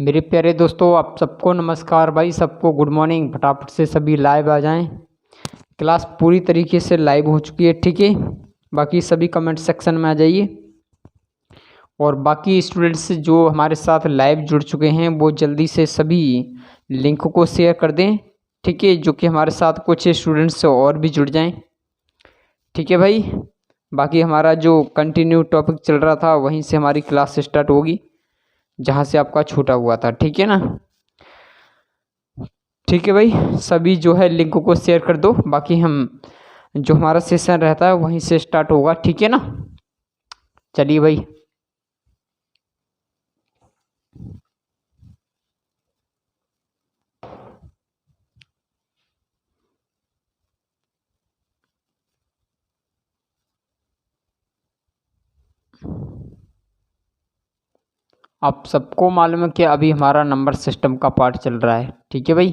मेरे प्यारे दोस्तों, आप सबको नमस्कार भाई, सबको गुड मॉर्निंग। फटाफट से सभी लाइव आ जाएं। क्लास पूरी तरीके से लाइव हो चुकी है, ठीक है। बाकी सभी कमेंट सेक्शन में आ जाइए और बाकी स्टूडेंट्स जो हमारे साथ लाइव जुड़ चुके हैं वो जल्दी से सभी लिंक को शेयर कर दें, ठीक है, जो कि हमारे साथ कुछ स्टूडेंट्स और भी जुड़ जाएं, ठीक है भाई। बाकी हमारा जो कंटिन्यू टॉपिक चल रहा था वहीं से हमारी क्लास स्टार्ट होगी जहाँ से आपका छूटा हुआ था, ठीक है ना। ठीक है भाई, सभी जो है लिंक को शेयर कर दो। बाकी हम जो हमारा सेशन रहता है वहीं से स्टार्ट होगा, ठीक है ना। चलिए भाई, आप सबको मालूम है कि अभी हमारा नंबर सिस्टम का पार्ट चल रहा है, ठीक है भाई।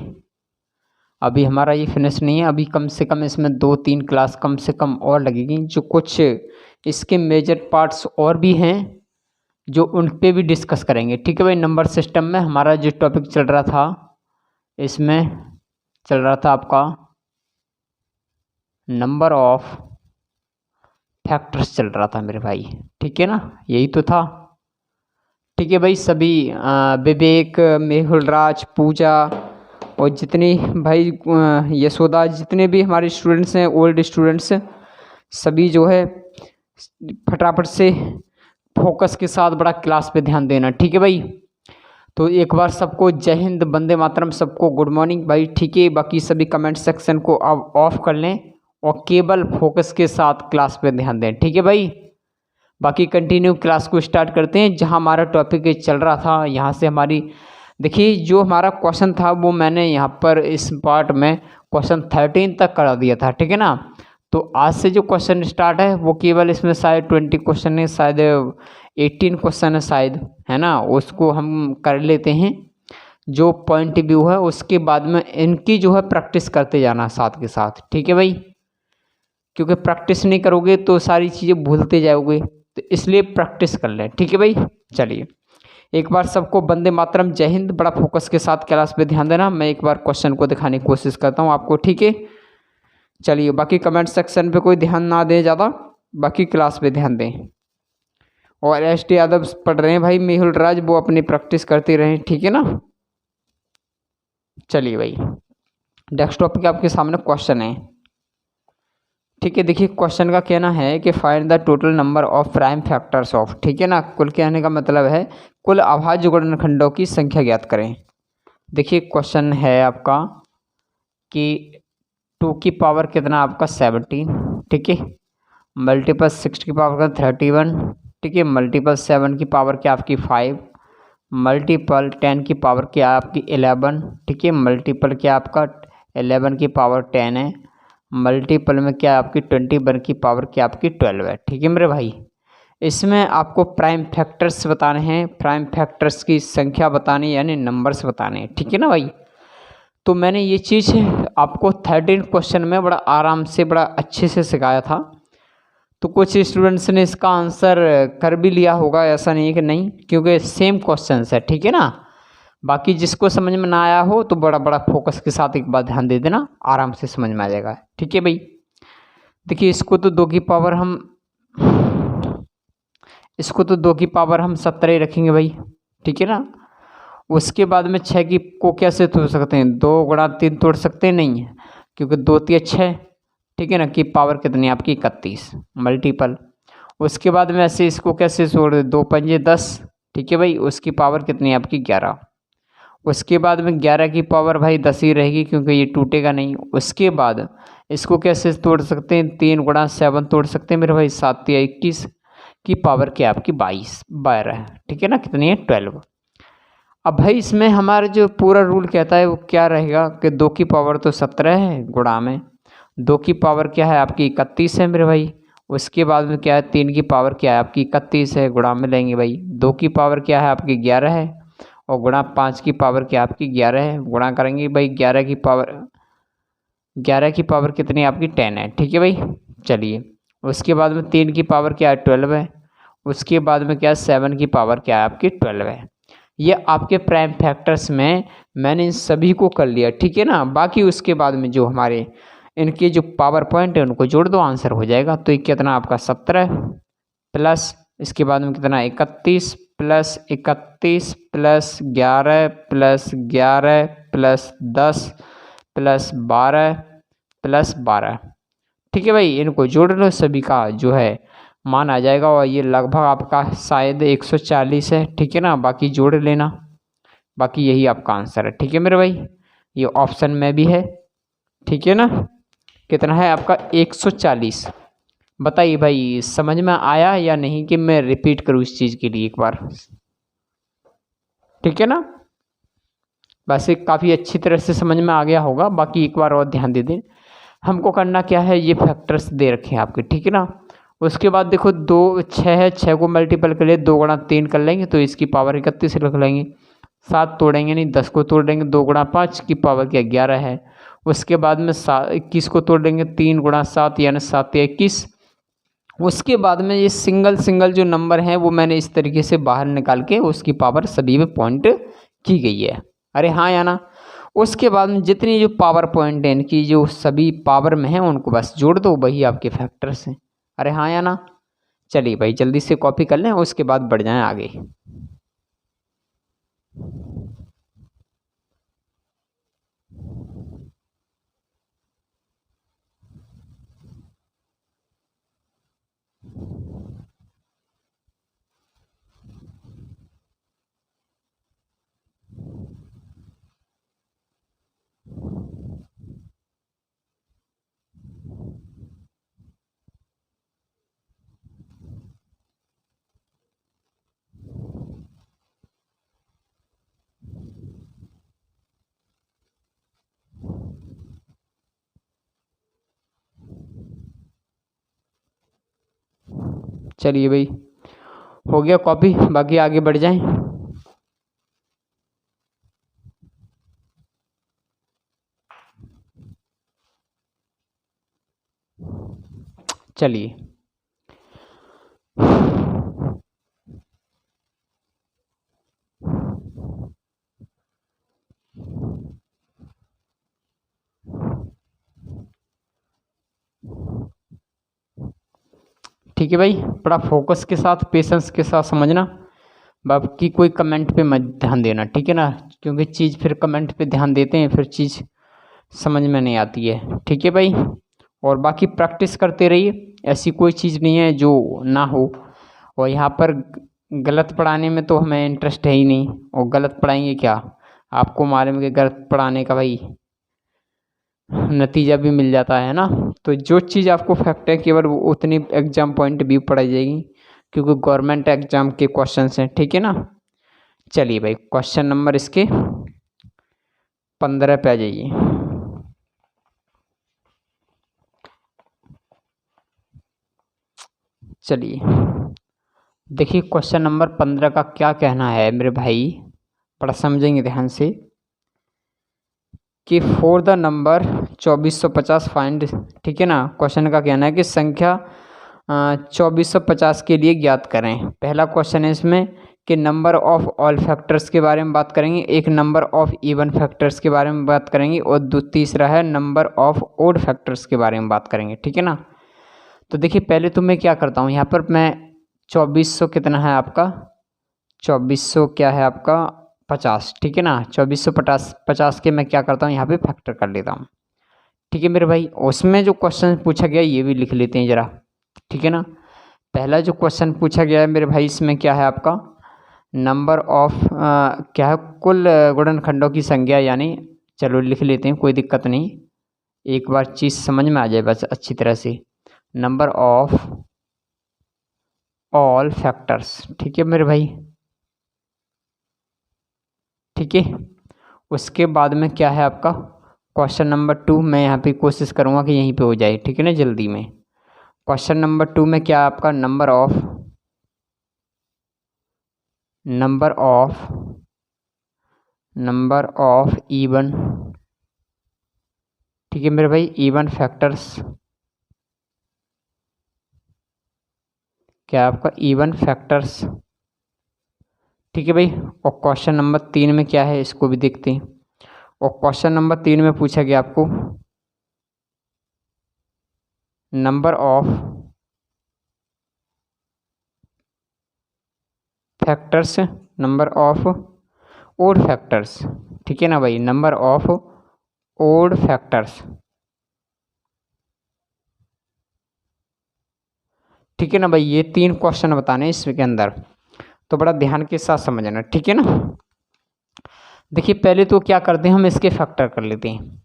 अभी हमारा ये फिनिश नहीं है, अभी कम से कम इसमें 2-3 क्लास कम से कम और लगेगी। जो कुछ इसके मेजर पार्ट्स और भी हैं जो उन पे भी डिस्कस करेंगे, ठीक है भाई। नंबर सिस्टम में हमारा जो टॉपिक चल रहा था, इसमें चल रहा था आपका नंबर ऑफ फैक्टर्स चल रहा था मेरे भाई, ठीक है ना, यही तो था, ठीक है भाई। सभी विवेक, मेहुल राज, पूजा और जितनी भाई यशोदा, जितने भी हमारे स्टूडेंट्स हैं, ओल्ड स्टूडेंट्स, सभी जो है फटाफट से फोकस के साथ बड़ा क्लास पे ध्यान देना, ठीक है भाई। तो एक बार सबको जय हिंद, वंदे मातरम, सबको गुड मॉर्निंग भाई, ठीक है। बाकी सभी कमेंट सेक्शन को अब ऑफ कर लें और केवल फोकस के साथ क्लास पे ध्यान दें, ठीक है भाई। बाकी कंटिन्यू क्लास को स्टार्ट करते हैं। जहां हमारा टॉपिक चल रहा था यहाँ से हमारी देखिए, जो हमारा क्वेश्चन था वो मैंने यहाँ पर इस पार्ट में क्वेश्चन 13 तक करा दिया था, ठीक है ना। तो आज से जो क्वेश्चन स्टार्ट है वो केवल इसमें शायद 20 क्वेश्चन है, शायद 18 क्वेश्चन है शायद, है ना। उसको हम कर लेते हैं जो पॉइंट व्यू है, उसके बाद में इनकी जो है प्रैक्टिस करते जाना साथ के साथ, ठीक है भाई। क्योंकि प्रैक्टिस नहीं करोगे तो सारी चीज़ें भूलते जाओगे, तो इसलिए प्रैक्टिस कर लें, ठीक है भाई। चलिए एक बार सबको वंदे मातरम, जय हिंद। बड़ा फोकस के साथ क्लास पे ध्यान देना। मैं एक बार क्वेश्चन को दिखाने की कोशिश करता हूँ आपको, ठीक है। चलिए, बाकी कमेंट सेक्शन पे कोई ध्यान ना दें ज़्यादा, बाकी क्लास पे ध्यान दें। और एस.टी. यादव पढ़ रहे हैं भाई, मेहुल राज, वो अपनी प्रैक्टिस करते रहें, ठीक है ना। चलिए भाई, डेस्कटॉप पे आपके सामने क्वेश्चन है, ठीक है। देखिए क्वेश्चन का कहना है कि find the total number of prime factors of, ठीक है ना। कुल कहने का मतलब है कुल अभाज्य गुणनखंडों की संख्या ज्ञात करें। देखिए क्वेश्चन है आपका कि 2 की पावर कितना आपका 17, ठीक है, मल्टीपल 6 की पावर का 31, ठीक है, मल्टीपल 7 की पावर क्या आपकी 5, मल्टीपल 10 की पावर क्या आपकी 11, ठीक है, मल्टीपल क्या आपका 11 की पावर 10 है, मल्टीपल में क्या आपकी 21 की पावर क्या आपकी 12 है, ठीक है मेरे भाई। इसमें आपको प्राइम फैक्टर्स बताने हैं, प्राइम फैक्टर्स की संख्या बतानी, यानी नंबर्स बताने हैं, ठीक है ना भाई। तो मैंने ये चीज़ आपको 13 क्वेश्चन में बड़ा आराम से, बड़ा अच्छे से सिखाया था। तो कुछ स्टूडेंट्स ने इसका आंसर कर भी लिया होगा, ऐसा नहीं है कि नहीं, क्योंकि सेम क्वेश्चन है, ठीक है ना। बाकी जिसको समझ में ना आया हो तो बड़ा बड़ा फोकस के साथ एक बार ध्यान दे देना, आराम से समझ में आ जाएगा, ठीक है भाई। देखिए इसको तो 2 की पावर हम 17 ही रखेंगे भाई, ठीक है ना। उसके बाद में 6 की को कैसे तोड़ सकते हैं, 2 गुणा 3 तोड़ सकते नहीं है, क्योंकि 2 3 6, ठीक है ना, की पावर कितनी आपकी 31 मल्टीपल। उसके बाद में ऐसे इसको कैसे जोड़ दे, 2 पंजे 10, ठीक है भाई, उसकी पावर कितनी आपकी 11। उसके बाद में 11 की पावर भाई 10 ही रहेगी, क्योंकि ये टूटेगा नहीं। उसके बाद इसको कैसे तोड़ सकते हैं, 3 गुणा 7 तोड़ सकते हैं मेरे भाई, 7 या 21 की पावर क्या आपकी 12 है, ठीक है ना, कितनी है 12। अब भाई इसमें हमारा जो पूरा रूल कहता है वो क्या रहेगा कि 2 की पावर तो 17 है, गुणा में 2 की पावर क्या है आपकी 31 है मेरे भाई। उसके बाद में क्या है, 3 की पावर क्या है आपकी 31 है, गुणा में लेंगे भाई। 2 की पावर क्या है आपकी 11 है, और गुणा 5 की पावर क्या आपकी 11 है, गुणा करेंगे भाई 11 की पावर कितनी आपकी 10 है, ठीक है भाई। चलिए उसके बाद में 3 की पावर क्या है 12 है। उसके बाद में क्या है 7 की पावर क्या है आपकी 12 है। ये आपके प्राइम फैक्टर्स में मैंने इन सभी को कर लिया, ठीक है ना। बाकी उसके बाद में जो हमारे इनके जो पावर पॉइंट है उनको जोड़ दो, आंसर हो जाएगा। तो ये कितना आपका 17 प्लस इसके बाद में कितना 31 plus 31 plus 11 plus 11 plus 10 plus 12 plus 12, ठीक है भाई। इनको जोड़ लो, सभी का जो है मान आ जाएगा और ये लगभग आपका शायद 140 है, ठीक है ना। बाकी जोड़ लेना, बाकी यही आपका आंसर है, ठीक है मेरे भाई। ये ऑप्शन में भी है, ठीक है ना। कितना है आपका 140। बताइए भाई समझ में आया या नहीं कि मैं रिपीट करूँ इस चीज़ के लिए एक बार, ठीक है ना। वैसे काफ़ी अच्छी तरह से समझ में आ गया होगा, बाकी एक बार और ध्यान दे दें। हमको करना क्या है, ये फैक्टर्स दे रखे हैं आपके, ठीक है ना। उसके बाद देखो 2 6 है, 6 को मल्टीपल कर ले 2 गुणा 3 कर लेंगे तो इसकी पावर 31 लिख लेंगे। 7 तोड़ेंगे नहीं, 10 को तोड़ देंगे, 2 गुणा 5 की पावर क्या 11 है। उसके बाद में 21 को तोड़ देंगे, 3 गुणा 7 यानी 7 या 21। उसके बाद में ये सिंगल सिंगल जो नंबर हैं वो मैंने इस तरीके से बाहर निकाल के उसकी पावर सभी में पॉइंट की गई है। अरे हाँ या ना। उसके बाद में जितनी जो पावर पॉइंट है इनकी जो सभी पावर में है उनको बस जोड़ दो, वही आपके फैक्टर्स हैं। अरे हाँ या ना। चलिए भाई जल्दी से कॉपी कर लें, उसके बाद बढ़ जाएं आगे। चलिए भाई हो गया कॉपी, बाकी आगे बढ़ जाएं। चलिए ठीक है भाई, बड़ा फोकस के साथ पेशेंस के साथ समझना। बाकी कोई कमेंट पे मत ध्यान देना, ठीक है ना, क्योंकि चीज़ फिर कमेंट पे ध्यान देते हैं फिर चीज़ समझ में नहीं आती है, ठीक है भाई। और बाकी प्रैक्टिस करते रहिए, ऐसी कोई चीज़ नहीं है जो ना हो। और यहाँ पर गलत पढ़ाने में तो हमें इंटरेस्ट है ही नहीं, और गलत पढ़ाएंगे क्या, आपको मालूम है कि गलत पढ़ाने का भाई नतीजा भी मिल जाता है ना। तो जो चीज़ आपको फैक्ट है केवल वो उतनी एग्जाम पॉइंट भी पढ़ाई जाएगी, क्योंकि गवर्नमेंट एग्जाम के क्वेश्चंस हैं, ठीक है ना। चलिए भाई क्वेश्चन नंबर इसके 15 पे आ जाइए। चलिए देखिए क्वेश्चन नंबर 15 का क्या कहना है मेरे भाई, बड़ा समझेंगे ध्यान से कि फॉर द नंबर 2450 फाइंड, ठीक है ना। क्वेश्चन का कहना है कि संख्या 2450 के लिए ज्ञात करें। पहला क्वेश्चन है इसमें कि नंबर ऑफ ऑल फैक्टर्स के बारे में बात करेंगे, एक नंबर ऑफ इवन फैक्टर्स के बारे में बात करेंगे, और तीसरा है नंबर ऑफ ओड फैक्टर्स के बारे में बात करेंगे, ठीक है ना। तो देखिए पहले तो मैं क्या करता हूँ, यहाँ पर मैं 2400 कितना है आपका 2400 क्या है आपका 50, ठीक है ना। 2450 के मैं क्या करता हूँ यहाँ पे फैक्टर कर लेता हूँ, ठीक है मेरे भाई। उसमें जो क्वेश्चन पूछा गया ये भी लिख लेते हैं ज़रा, ठीक है ना। पहला जो क्वेश्चन पूछा गया है मेरे भाई इसमें क्या है आपका नंबर ऑफ क्या है कुल गुणनखंडों की संख्या, यानी चलो लिख लेते हैं कोई दिक्कत नहीं, एक बार चीज़ समझ में आ जाए बस अच्छी तरह से। नंबर ऑफ ऑल फैक्टर्स, ठीक है मेरे भाई, ठीक है। उसके बाद में क्या है आपका क्वेश्चन नंबर 2, मैं यहाँ पे कोशिश करूँगा कि यहीं पे हो जाए, ठीक है ना जल्दी में। क्वेश्चन नंबर 2 में क्या आपका नंबर ऑफ इवन, ठीक है मेरे भाई, इवन फैक्टर्स, क्या आपका इवन फैक्टर्स, ठीक है भाई। और क्वेश्चन नंबर 3 में क्या है इसको भी देखते हैं। और क्वेश्चन नंबर 3 में पूछा गया आपको number of factors, number of odd factors, ठीक है ना भाई, नंबर ऑफ ओड फैक्टर्स, ठीक है ना भाई। ये 3 क्वेश्चन बताने हैं इसके अंदर, तो बड़ा ध्यान के साथ समझना, ठीक है ना। देखिए पहले तो क्या करते हैं, हम इसके फैक्टर कर लेते हैं।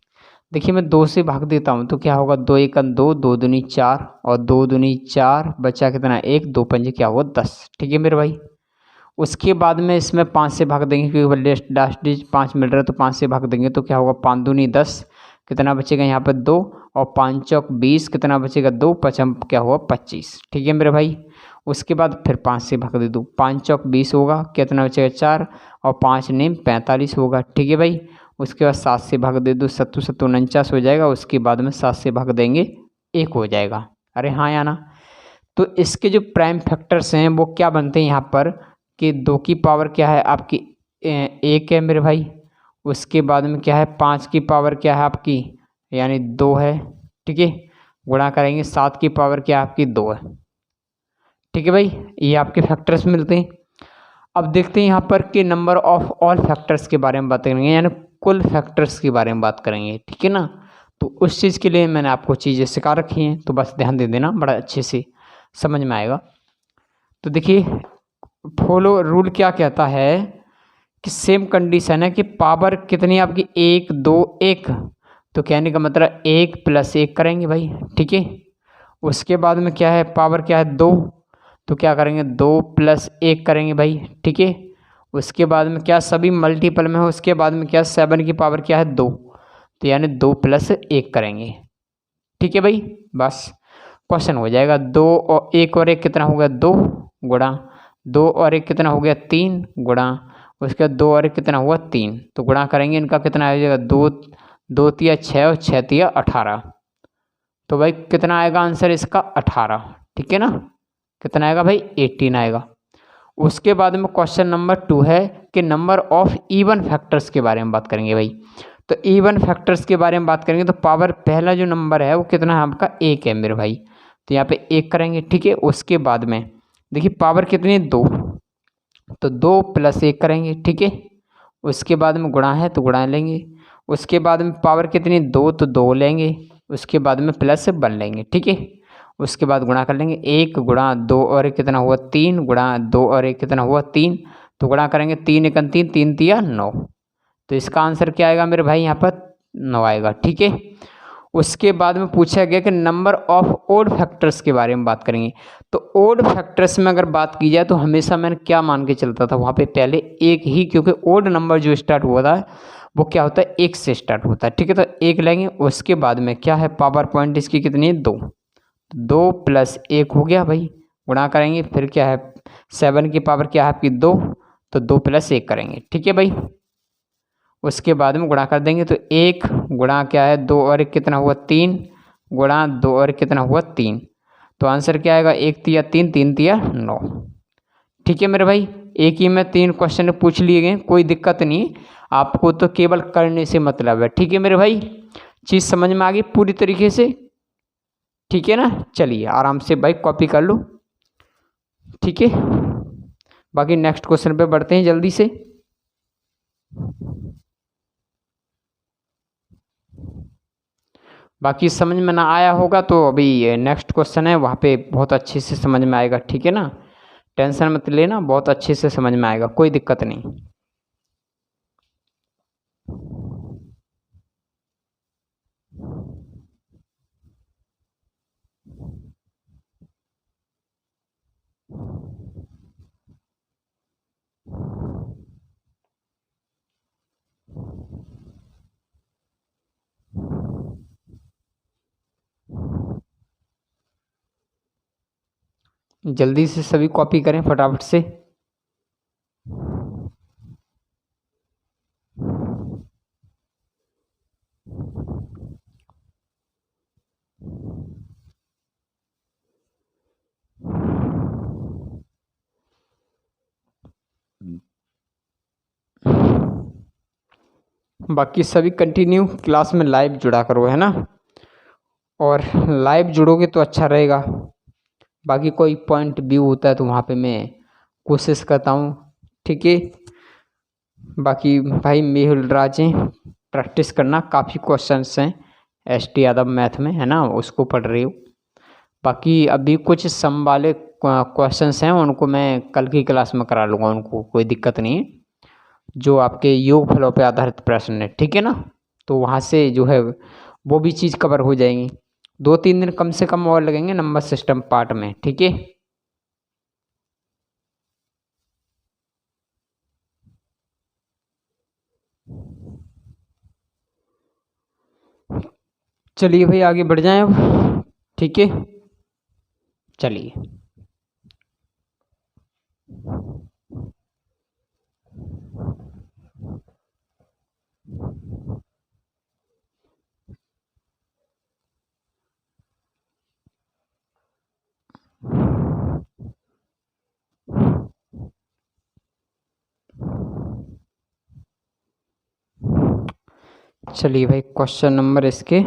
देखिए मैं 2 से भाग देता हूँ तो क्या होगा, 2 एकम 2, 2 दूनी 4 और 2 दूनी 4, बचा कितना 1, 2 पंजे क्या हुआ 10, ठीक है मेरे भाई। उसके बाद में इसमें 5 से भाग देंगे क्योंकि लास्ट डिजिट 5 मिल रहा है, तो 5 से भाग देंगे तो क्या होगा, 5 दूनी 10, कितना बचेगा यहाँ पर 2, और 5 चौक 20, कितना बचेगा 2, पचम क्या हुआ 25, ठीक है मेरे भाई। उसके बाद फिर 5 से भाग दे दूँ, 5 चौक 20 होगा, कितना बचेगा 4, और 5 नेम 45 होगा, ठीक है भाई। उसके बाद 7 से भाग दे दूँ, 7 7 49 हो जाएगा। उसके बाद में 7 से भाग देंगे 1 हो जाएगा। अरे हाँ या ना। तो इसके जो प्राइम फैक्टर्स हैं वो क्या बनते हैं यहाँ पर, कि 2 की पावर क्या है आपकी 1 है मेरे भाई। उसके बाद में क्या है 5 की पावर क्या है आपकी यानी 2 है, ठीक है। गुणा करेंगे 7 की पावर क्या है आपकी 2 है, ठीक है भाई। ये आपके फैक्टर्स मिलते हैं। अब देखते हैं यहाँ पर कि नंबर ऑफ ऑल फैक्टर्स के बारे में बात करेंगे, यानी कुल फैक्टर्स के बारे में बात करेंगे, ठीक है ना। तो उस चीज़ के लिए मैंने आपको चीज़ें सिखा रखी हैं, तो बस ध्यान दे देना, बड़ा अच्छे से समझ में आएगा। तो देखिए फॉलो रूल क्या कहता है कि सेम कंडीशन है कि पावर कितनी आपकी 1 2 1, तो कहने का मतलब 1 + 1 करेंगे भाई, ठीक है। उसके बाद में क्या है पावर क्या है 2, तो क्या करेंगे 2 + 1 करेंगे भाई, ठीक है। उसके बाद में क्या सभी मल्टीपल में हो, उसके बाद में क्या 7 की पावर क्या है 2, तो यानी 2 + 1 करेंगे, ठीक है भाई। बस क्वेश्चन हो जाएगा। 2 और 1 और 1 कितना हो गया 2, गुणा 2 और 1 कितना हो गया 3, गुणा उसके बाद 2 और 1 कितना हुआ 3, तो गुणा करेंगे इनका कितना आ जाएगा 2 2 तिया 6 और 6 तिया 18, तो भाई कितना आएगा आंसर इसका 18, ठीक है ना। कितना आएगा भाई 18 आएगा। उसके बाद में क्वेश्चन नंबर 2 है कि नंबर ऑफ इवन फैक्टर्स के बारे में बात करेंगे भाई। तो इवन फैक्टर्स के बारे में बात करेंगे तो पावर पहला जो नंबर है वो कितना है आपका 1 है मेरे भाई, तो यहाँ पे 1 करेंगे, ठीक है। उसके बाद में देखिए पावर कितनी है 2, तो 2 + 1 करेंगे, ठीक है। उसके बाद में गुणा है तो गुणा लेंगे। उसके बाद में पावर कितनी 2, तो 2 लेंगे। उसके बाद में प्लस 1 लेंगे, ठीक है। उसके बाद गुणा कर लेंगे 1 गुणा 2 और 1 कितना हुआ 3, गुणा 2 और 1 कितना हुआ 3, तो गुणा करेंगे 3 एकम 3, 3 तिया 9, तो इसका आंसर क्या आएगा मेरे भाई यहाँ पर 9 आएगा, ठीक है। उसके बाद में पूछा गया कि नंबर ऑफ ओड फैक्टर्स के बारे में बात करेंगे। तो ओड फैक्टर्स में अगर बात की जाए तो हमेशा मैंने क्या मान के चलता था वहाँ पे पहले 1 ही, क्योंकि ओड नंबर जो स्टार्ट हुआ था वो क्या होता है 1 से स्टार्ट होता है, ठीक है। तो 1 लेंगे। उसके बाद में क्या है पावर पॉइंट इसकी कितनी है 2, 2 + 1 हो गया भाई, गुणा करेंगे फिर क्या है 7 की पावर क्या है आपकी 2, तो 2 + 1 करेंगे, ठीक है भाई। उसके बाद में गुणा कर देंगे तो 1 गुणा क्या है 2 और 1 कितना हुआ 3, गुणा 2 और 1 कितना हुआ 3, तो आंसर क्या आएगा 1 तिया 3, 3 तिया 9, ठीक है मेरे भाई। एक ही में 3 क्वेश्चन पूछ लिए गए, कोई दिक्कत नहीं, आपको तो केवल करने से मतलब है, ठीक है मेरे भाई। चीज़ समझ में आ गई पूरी तरीके से, ठीक है ना। चलिए आराम से भाई कॉपी कर लो, ठीक है। बाकी नेक्स्ट क्वेश्चन पे बढ़ते हैं जल्दी से। बाकी समझ में ना आया होगा तो अभी नेक्स्ट क्वेश्चन है वहाँ पे बहुत अच्छे से समझ में आएगा, ठीक है ना। टेंशन मत लेना, बहुत अच्छे से समझ में आएगा, कोई दिक्कत नहीं। जल्दी से सभी कॉपी करें फटाफट से। बाकी सभी कंटिन्यू क्लास में लाइव जुड़ा करो, है ना, और लाइव जुड़ोगे तो अच्छा रहेगा। बाकी कोई पॉइंट व्यू होता है तो वहाँ पे मैं कोशिश करता हूँ, ठीक है। बाकी भाई मेहुल राज प्रैक्टिस करना, काफ़ी क्वेश्चंस हैं ST यादव मैथ में, है ना, उसको पढ़ रही हूँ। बाकी अभी कुछ सम वाले क्वेश्चंस हैं, उनको मैं कल की क्लास में करा लूँगा, उनको कोई दिक्कत नहीं है, जो आपके योग फलों पे आधारित प्रश्न है, ठीक है ना। तो वहाँ से जो है वो भी चीज़ कवर हो जाएंगी। 2-3 दिन कम से कम और लगेंगे नंबर सिस्टम पार्ट में, ठीक है। चलिए भाई आगे बढ़ जाएं अब, ठीक है, चलिए। चलिए भाई क्वेश्चन नंबर इसके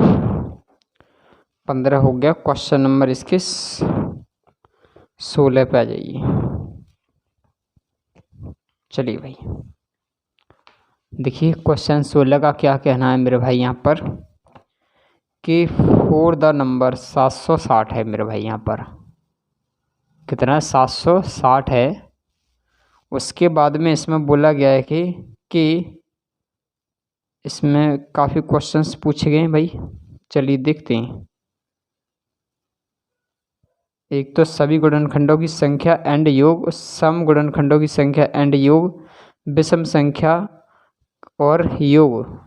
15 हो गया, क्वेश्चन नंबर इसके 16 पे आ जाइए। चलिए भाई देखिए क्वेश्चन 16 का क्या कहना है मेरे भाई यहाँ पर, कि फोर द नंबर 760 है मेरे भाई। यहाँ पर कितना 760 है। उसके बाद में इसमें बोला गया है कि इसमें काफ़ी क्वेश्चंस पूछे गए हैं भाई। चलिए देखते हैं। एक तो सभी गुणनखंडों की संख्या एंड योग, सम गुणनखंडों की संख्या एंड योग, विषम संख्या और योग।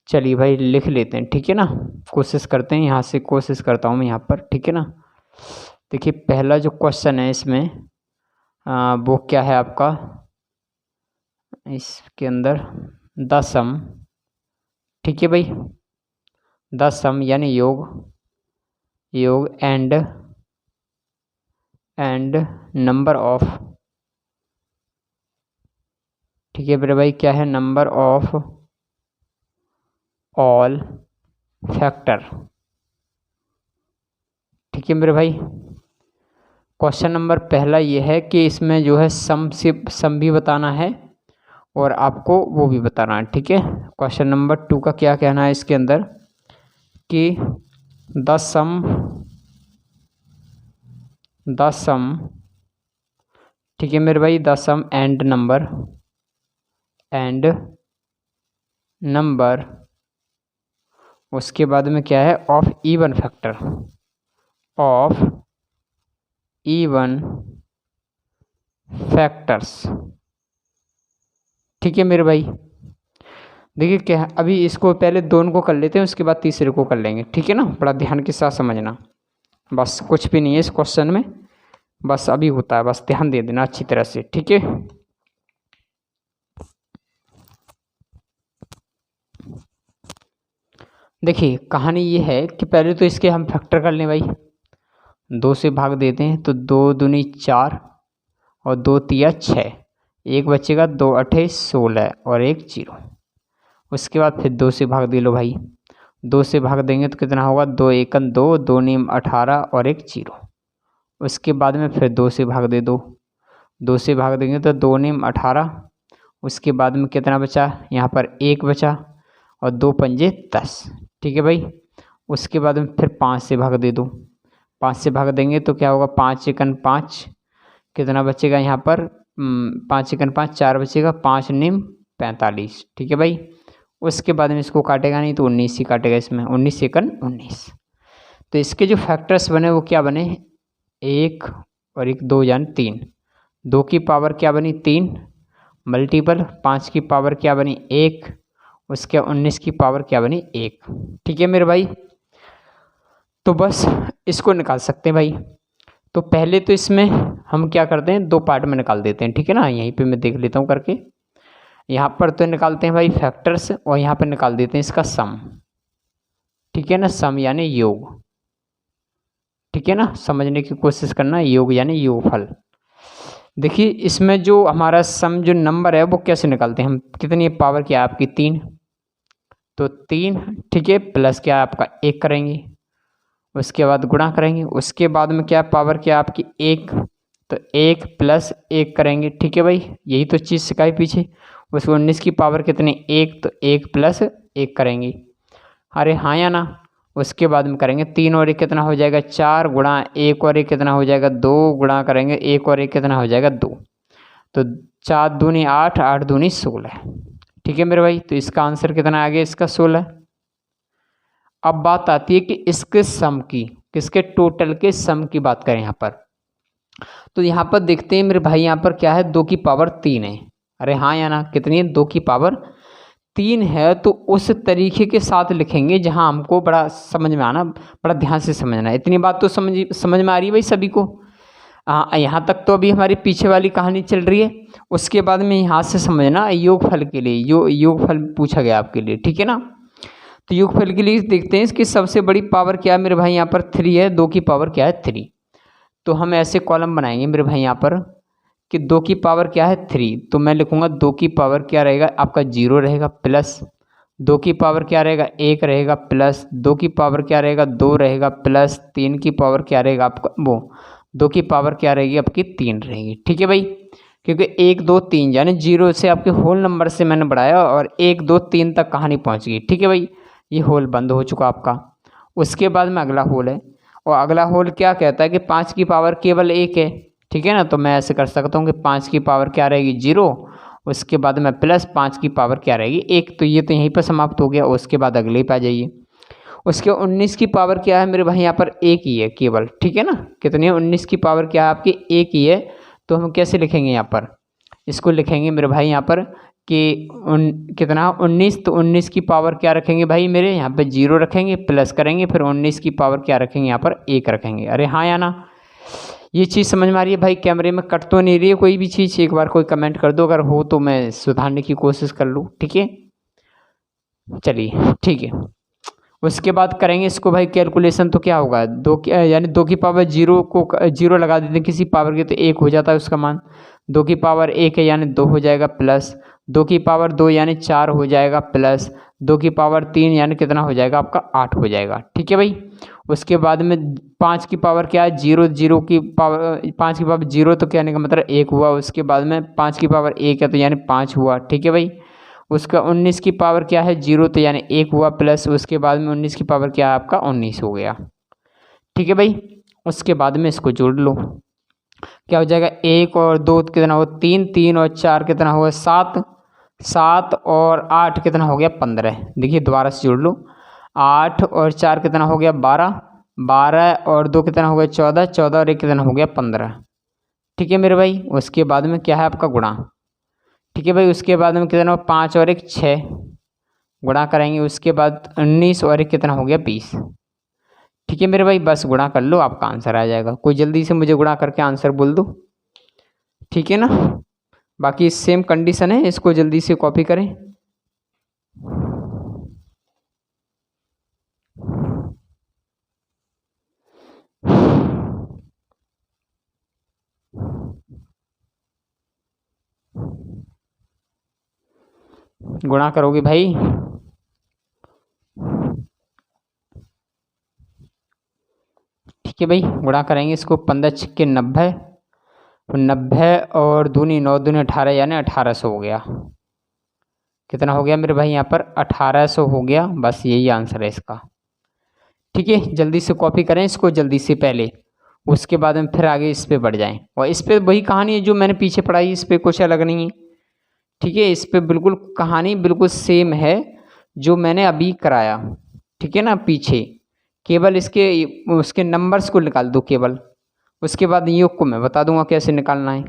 चलिए भाई लिख लेते हैं, ठीक है ना, कोशिश करते हैं, यहाँ से कोशिश करता हूँ मैं यहाँ पर, ठीक है ना। देखिए पहला जो क्वेश्चन है इसमें वो क्या है आपका, इसके अंदर द सम, ठीक है भाई, द सम यानी योग एंड नंबर ऑफ, ठीक है मेरे भाई, क्या है, नंबर ऑफ ऑल फैक्टर, ठीक है मेरे भाई। क्वेश्चन नंबर पहला ये है कि इसमें जो है सम भी बताना है और आपको वो भी बताना है, ठीक है। क्वेश्चन नंबर 2 का क्या कहना है इसके अंदर, कि द सम, ठीक है मेरे भाई, द सम एंड नंबर, उसके बाद में क्या है, of even factor, of even factors, ठीक है मेरे भाई। देखिए क्या है, अभी इसको पहले दोनों को कर लेते हैं, उसके बाद तीसरे को कर लेंगे, ठीक है ना, बड़ा ध्यान के साथ समझना। बस कुछ भी नहीं है इस क्वेश्चन में, बस अभी होता है, बस ध्यान दे देना अच्छी तरह से, ठीक है। देखिए कहानी ये है कि पहले तो इसके हम फैक्टर कर लें भाई। 2 से भाग देते हैं तो 2 दूनी 4 और 2 तिया 6, एक बचेगा, 2 8 16 और एक 0। उसके बाद फिर 2 से भाग दे लो भाई, 2 से भाग देंगे तो कितना होगा, 2 एकन 2, 2 नीम 18 और एक 0। उसके बाद में फिर 2 से भाग दे दो, 2 से भाग देंगे तो 2 नीम 18। उसके बाद में कितना बचा, यहाँ पर 1 बचा और 2 पंजे 10, ठीक है भाई। उसके बाद में फिर 5 से भाग दे दो, 5 से भाग देंगे तो क्या होगा, 5 एकन 5, कितना बचेगा यहाँ पर, 5 एकन 5, 4 बचेगा, 5 नीम 45, ठीक है भाई। उसके बाद में इसको काटेगा नहीं तो 19 ही काटेगा इसमें, 19 एकन 19। तो इसके जो फैक्टर्स बने वो क्या बने, 1 और 1 2 यानी 3, 2 की पावर क्या बनी 3 मल्टीपल 5 की पावर क्या बनी 1, उसके 19 की पावर क्या बनी 1, ठीक है मेरे भाई। तो बस इसको निकाल सकते हैं भाई। तो पहले तो इसमें हम क्या करते हैं, 2 पार्ट में निकाल देते हैं, ठीक है ना। यहीं पे मैं देख लेता हूँ करके, यहाँ पर तो निकालते हैं भाई फैक्टर्स और यहाँ पर निकाल देते हैं इसका सम, ठीक है ना, सम यानी योग, ठीक है ना, समझने की कोशिश करना, योग यानी योगफल। देखिए इसमें जो हमारा सम जो नंबर है वो कैसे निकालते हैं हम, कितनी पावर क्या है आपकी 3, तो 3 ठीक है, प्लस क्या है आपका 1 करेंगे, उसके बाद गुणा करेंगे, उसके बाद में क्या पावर क्या आपकी 1, तो 1 प्लस 1 करेंगे, ठीक है भाई, यही तो चीज़ सिखाई पीछे। उसको 19 की पावर कितनी 1, तो 1 प्लस 1 करेंगे, अरे हाँ या ना। उसके बाद में करेंगे 3 और 1 कितना हो जाएगा 4, गुणा 1 और 1 कितना हो जाएगा 2, गुणा करेंगे 1 और 1 कितना हो जाएगा 2, तो 4 दूनी 8, 8 दूनी 16, ठीक है मेरे भाई। तो इसका आंसर कितना आ गया, इसका 16। अब बात आती है कि इसके सम की, किसके टोटल के सम की बात करें यहाँ पर, तो यहाँ पर देखते हैं मेरे भाई, यहाँ पर क्या है 2 की पावर 3 है, अरे हाँ या ना, कितनी है 2 की पावर 3 है। तो उस तरीके के साथ लिखेंगे जहाँ हमको बड़ा समझ में आना, बड़ा ध्यान से समझना है। इतनी बात तो समझ में आ रही है भाई सभी को। यहाँ तक तो अभी हमारी पीछे वाली कहानी चल रही है, उसके बाद में यहाँ से समझना योगफल के लिए, योगफल पूछा गया आपके लिए, ठीक है ना। तो योगफल के लिए देखते हैं इसकी सबसे बड़ी पावर क्या है मेरे भाई, यहाँ पर 3 है, 2 की पावर क्या है 3, तो हम ऐसे कॉलम बनाएंगे मेरे भाई यहाँ पर कि 2 की पावर क्या है 3, तो मैं लिखूंगा 2 की पावर क्या रहेगा आपका 0 रहेगा, प्लस 2 की पावर क्या रहेगा 1 रहेगा, प्लस 2 की पावर क्या रहेगा 2 रहेगा, प्लस 3 की पावर क्या रहेगा आपका वो 2 की पावर क्या रहेगी आपकी 3 रहेगी, ठीक है भाई। क्योंकि 1 2 3 यानी 0 से आपके होल नंबर से मैंने बढ़ाया और 1 2 3 तक कहानी पहुँच गई, ठीक है भाई। ये होल बंद हो चुका आपका। उसके बाद में अगला होल है, और अगला होल क्या कहता है कि 5 की पावर केवल 1 है, ठीक है ना। तो मैं ऐसे कर सकता हूँ कि 5 की पावर क्या रहेगी 0, उसके बाद में प्लस 5 की पावर क्या रहेगी 1, तो ये तो यहीं पर समाप्त हो गया। उसके बाद अगले पे आ जाइए, उसके 19 की पावर क्या है मेरे भाई यहाँ पर 1 ही है केवल, ठीक है ना। कितनी है 19 की पावर क्या है आपकी 1 ही है, तो हम कैसे लिखेंगे यहाँ पर, इसको लिखेंगे मेरे भाई यहाँ पर कि कितना 19, तो 19 की पावर क्या रखेंगे भाई मेरे यहाँ पे 0 रखेंगे, प्लस करेंगे, फिर 19 की पावर क्या रखेंगे यहाँ पर 1 रखेंगे, अरे हाँ या ना। ये चीज़ समझ में आ रही है भाई, कैमरे में कट तो नहीं रही है कोई भी चीज़, एक बार कोई कमेंट कर दो, अगर हो तो मैं सुधारने की कोशिश कर लूँ, ठीक है। चलिए ठीक है, उसके बाद करेंगे इसको भाई कैलकुलेशन, तो क्या होगा यानी 2 की पावर 0 को 0 लगा देते हैं किसी पावर के, तो 1 हो जाता है उसका मान। 2 की पावर 1 है यानी 2 हो जाएगा, प्लस 2 की पावर 2 यानी 4 हो जाएगा, प्लस 2 की पावर 3 यानी कितना हो जाएगा आपका 8 हो जाएगा, ठीक है भाई। उसके बाद में 5 की पावर क्या है 0, 0 की पावर 5 की पावर 0, तो कहने का मतलब 1 हुआ। उसके बाद में 5 की पावर 1 है तो यानी 5 हुआ, ठीक है भाई। उसका 19 की पावर क्या है 0, तो यानी 1 हुआ, प्लस उसके बाद में 19 की पावर क्या है आपका 19 हो गया, ठीक है भाई। उसके बाद में इसको जोड़ लो, क्या हो जाएगा 1 और 2 कितना हो 3, 3 और 4 कितना होगा 7, 7 और 8 कितना हो गया 15। देखिए दोबारा से जोड़ लो, 8 और 4 कितना हो गया 12, 12 और 2 कितना हो गया 14, 14 और 1 कितना हो गया 15, ठीक है मेरे भाई। उसके बाद में क्या है आपका गुणा, ठीक है भाई। उसके बाद में कितना हो 5 और 1 6, गुणा करेंगे, उसके बाद 19 और 1 कितना हो गया 20, ठीक है मेरे भाई। बस गुणा कर लो आपका आंसर आ जाएगा। कोई जल्दी से मुझे गुणा करके आंसर बोल दो, ठीक है ना। बाकी सेम कंडीशन है, इसको जल्दी से कॉपी करें। गुणा करोगे भाई, ठीक है भाई। गुणा करेंगे इसको, 15 छिक्के 90, 90 और दूनी 9 दूनी 18 यानी 1800 हो गया। कितना हो गया मेरे भाई यहाँ पर 1800 हो गया, बस यही आंसर है इसका, ठीक है। जल्दी से कॉपी करें इसको जल्दी से पहले, उसके बाद में फिर आगे इस पे बढ़ जाएं। और इस पे वही कहानी है जो मैंने पीछे पढ़ाई, इस पे कुछ अलग नहीं है, ठीक है। इस पे बिल्कुल कहानी बिल्कुल सेम है जो मैंने अभी कराया, ठीक है ना पीछे। केवल इसके उसके नंबर्स को निकाल दो केवल, उसके बाद योग को मैं बता दूंगा कैसे निकालना है,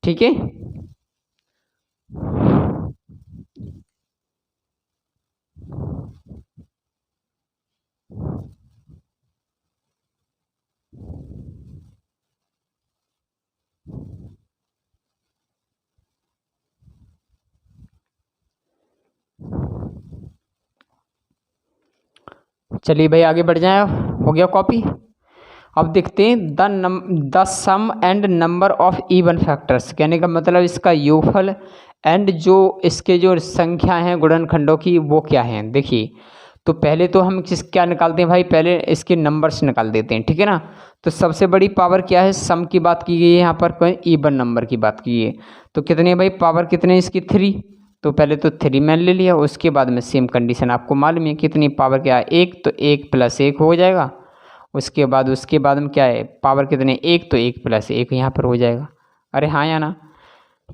ठीक है। चलिए भाई आगे बढ़ जाए, हो गया कॉपी। अब देखते हैं the sum and number of even factors, कहने का मतलब इसका योगफल एंड जो इसके जो संख्या हैं गुणनखंडों की वो क्या हैं। देखिए तो पहले तो हम क्या निकालते हैं भाई, पहले इसके नंबर्स निकाल देते हैं, ठीक है ना। तो सबसे बड़ी पावर क्या है, सम की बात की गई है यहाँ पर, कोई इवन नंबर की बात की है। तो कितने भाई पावर कितने इसकी 3, तो पहले तो 3 मैंने ले लिया। उसके बाद में सेम कंडीशन आपको मालूम है कितनी पावर क्या है 1, तो 1 + 1 हो जाएगा। उसके बाद में क्या है पावर कितने 1, तो 1 + 1 यहाँ पर हो जाएगा। अरे हाँ या ना,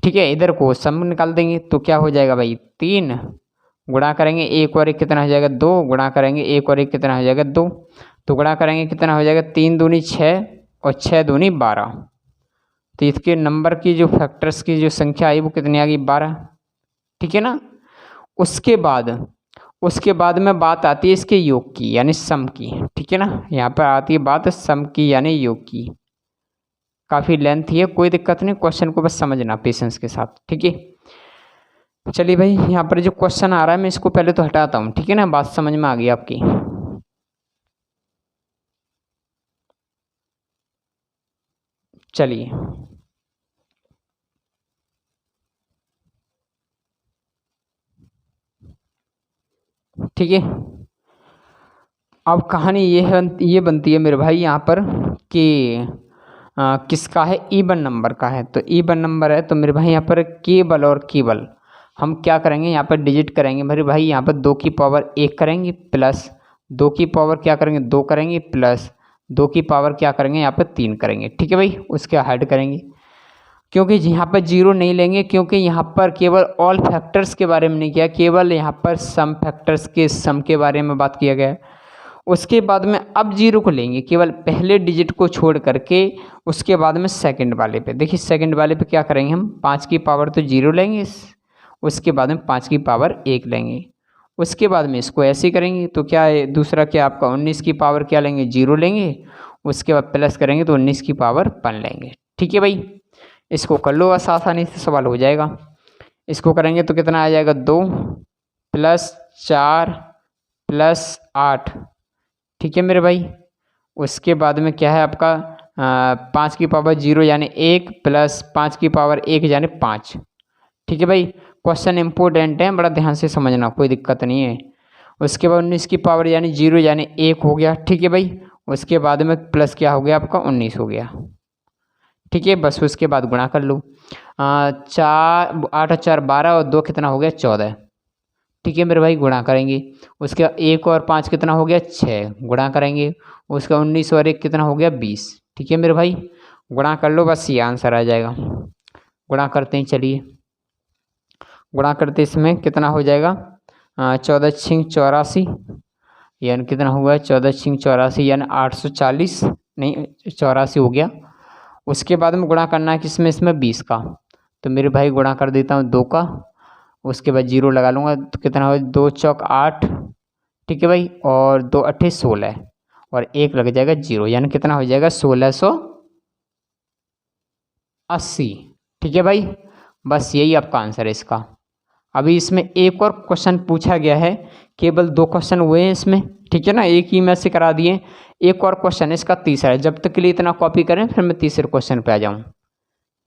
ठीक है। इधर को सम निकाल देंगे तो क्या हो जाएगा भाई 3 गुणा करेंगे 1 और 1 कितना हो जाएगा 2, गुणा करेंगे 1 और 1 कितना हो जाएगा 2, तो गुणा करेंगे कितना हो जाएगा 3 दूनी 6 और 6 दूनी 12। तो इसके नंबर की जो फैक्टर्स की जो संख्या आई वो कितनी आ गई 12, ठीक है ना। उसके बाद में बात आती है इसके योग की यानी सम की, ठीक है ना। यहाँ पर आती है बात सम की यानी योग की। काफ़ी लेंथ है, कोई दिक्कत नहीं, क्वेश्चन को बस समझना पेशेंस के साथ, ठीक है। चलिए भाई यहाँ पर जो क्वेश्चन आ रहा है मैं इसको पहले तो हटाता हूँ, ठीक है ना, बात समझ में आ गई आपकी। चलिए ठीक है, अब कहानी ये बनती है मेरे भाई यहाँ पर कि किसका है, इवन नंबर का है। तो इवन नंबर है तो मेरे भाई यहाँ पर केवल और केवल हम क्या करेंगे यहाँ पर डिजिट करेंगे मेरे भाई, यहाँ पर 2 की पावर 1 करेंगे प्लस 2 की पावर क्या करेंगे 2 करेंगे प्लस 2 की पावर क्या करेंगे यहाँ पर 3 करेंगे, ठीक है भाई। उसके ऐड करेंगे क्योंकि यहाँ पर 0 नहीं लेंगे, क्योंकि यहाँ पर केवल ऑल फैक्टर्स के बारे में नहीं किया, केवल यहाँ पर सम फैक्टर्स के सम के बारे में बात किया गया है। उसके बाद में अब 0 को लेंगे केवल पहले डिजिट को छोड़ करके, उसके बाद में सेकंड वाले पे। देखिए सेकंड वाले पे क्या करेंगे हम 5 की पावर तो 0 लेंगे, उसके बाद में 5 की पावर 1 लेंगे, उसके बाद में इसको ऐसे करेंगे तो क्या है दूसरा क्या आपका 19 की पावर क्या लेंगे 0 लेंगे, उसके बाद प्लस करेंगे तो 19 की पावर 1 लेंगे, ठीक है भाई। इसको कर लो बस, आसानी से सवाल हो जाएगा। इसको करेंगे तो कितना आ जाएगा 2 + 4 + 8, ठीक है मेरे भाई। उसके बाद में क्या है आपका 5 की पावर 0 यानी 1 प्लस 5 की पावर 1 यानी 5, ठीक है भाई। क्वेश्चन इम्पोर्टेंट है, बड़ा ध्यान से समझना, कोई दिक्कत नहीं है। उसके बाद 19 की पावर यानी 0 यानी 1 हो गया, ठीक है भाई। उसके बाद में प्लस क्या हो गया आपका 19 हो गया, ठीक है। बस उसके बाद गुणा कर लो 4 8 और 4 12 और 2 कितना हो गया 14, ठीक है मेरे भाई। गुणा करेंगे उसके 1 और 5 कितना हो गया 6, गुणा करेंगे उसका 19 और 1 कितना हो गया 20, ठीक है मेरे भाई। गुणा कर लो बस ये आंसर आ जाएगा। गुणा करते हैं, चलिए गुणा करते इसमें कितना हो जाएगा 14 × 84 यानी कितना हुआ 14 × 84 यानी 840 नहीं 84 हो गया। उसके बाद में गुणा करना है किसमें इसमें 20 का, तो मेरे भाई गुणा कर देता हूँ 2 का, उसके बाद 0 लगा लूँगा तो कितना हो 2 चौक 8, ठीक है भाई, और 2 8 16 और 1 लग जाएगा 0 यानी कितना हो जाएगा 1680, ठीक है भाई। बस यही आपका आंसर है इसका। अभी इसमें एक और क्वेश्चन पूछा गया है, केवल 2 क्वेश्चन हुए हैं इसमें, ठीक है ना, एक ही में से करा दिए। एक और क्वेश्चन है इसका तीसरा है, जब तक के लिए इतना कॉपी करें फिर मैं तीसरे क्वेश्चन पे आ जाऊँ,